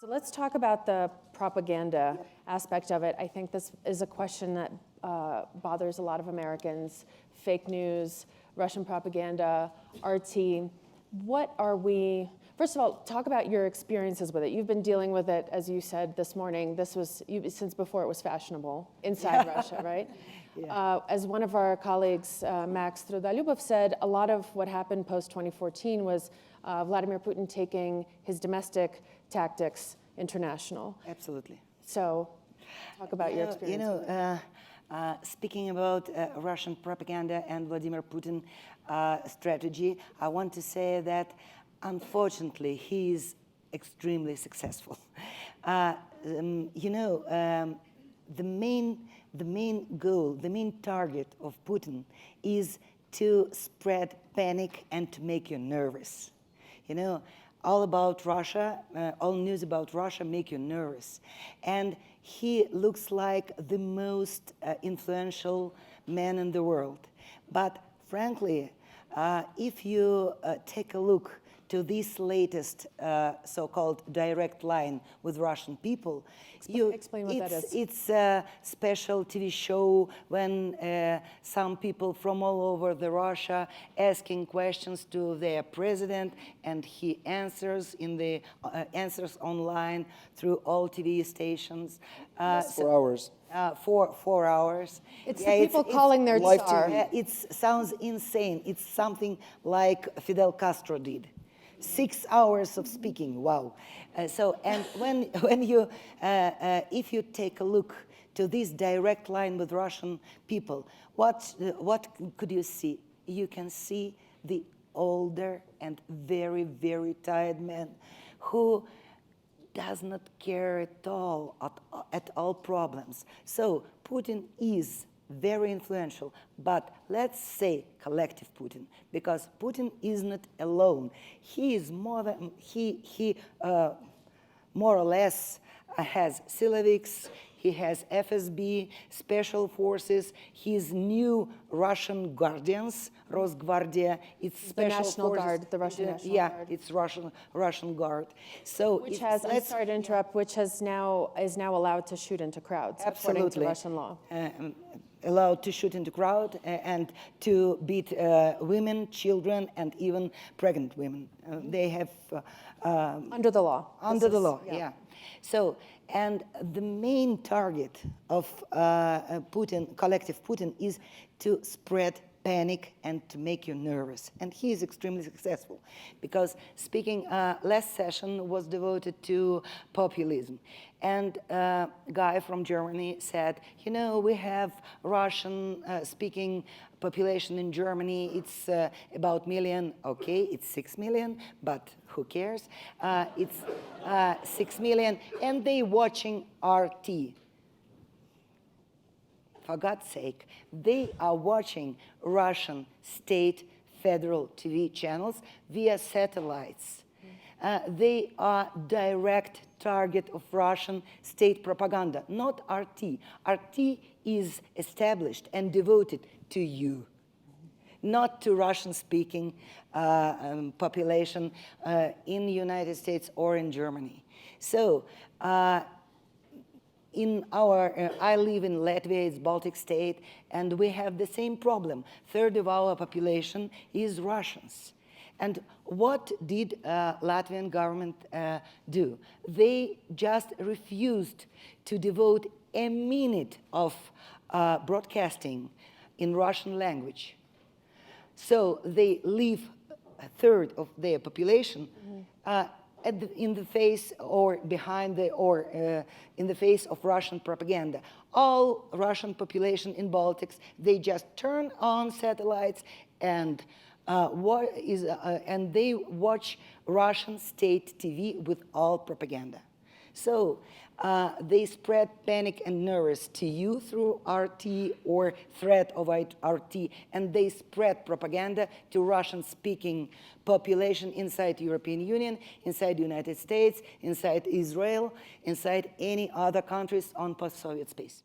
So let's talk about the propaganda aspect of it. I think this is a question that bothers a lot of Americans. Fake news, Russian propaganda, RT. What are we, first of all, talk about your experiences with it. You've been dealing with it, as you said this morning, this was since before it was fashionable inside Russia, right? Yeah. As one of our colleagues, Max Trudolyubov, said, a lot of what happened post-2014 was Vladimir Putin taking his domestic tactics international. Absolutely. So talk about your experience. Speaking about Russian propaganda and Vladimir Putin strategy, I want to say that unfortunately he is extremely successful. The main goal, the main target of Putin is to spread panic and to make you nervous. All about Russia, all news about Russia make you nervous. And he looks like the most influential man in the world. But frankly, if you take a look to this latest so-called direct line with Russian people, explain what that is. It's a special TV show when some people from all over Russia asking questions to their president, and he answers answers online through all TV stations. 4 hours. 4 hours. It's the people calling their Tsar. It sounds insane. It's something like Fidel Castro did. 6 hours of speaking, wow. And when you, if you take a look to this direct line with Russian people, what could you see? You can see the older and very, very tired man who does not care at all problems. So Putin is very influential, but let's say collective Putin, because Putin is not alone. He is more than more or less has Siloviks, he has FSB, special forces, his new Russian guardians, Rosgvardia, it's special the National forces. Guard, the Russian National Guard. Yeah, it's Russian Guard. So which has, I'm sorry to interrupt, which is now allowed to shoot into crowds, according to Russian law. Allowed to shoot into crowd and to beat women, children, and even pregnant women. They have under the law. Under the law, yeah. So, and the main target of Putin, collective Putin, is to spread panic and to make you nervous. And he is extremely successful because speaking, last session was devoted to populism. And a guy from Germany said, we have Russian speaking population in Germany. It's about million. Okay, it's 6 million, but who cares? It's 6 million, and they watching RT. For God's sake, they are watching Russian state federal TV channels via satellites. They are direct target of Russian state propaganda, not RT. RT is established and devoted to you, not to Russian-speaking population in the United States or in Germany. So, I live in Latvia, it's Baltic state, and we have the same problem. 1/3 of our population is Russians. And what did Latvian government do? They just refused to devote a minute of broadcasting in Russian language. So they leave 1/3 of their population in the face or behind in the face of Russian propaganda. All Russian population in Baltics, they just turn on satellites and they watch Russian state TV with all propaganda. So they spread panic and nervous to you through RT or threat of RT, and they spread propaganda to Russian-speaking population inside the European Union, inside the United States, inside Israel, inside any other countries on post-Soviet space.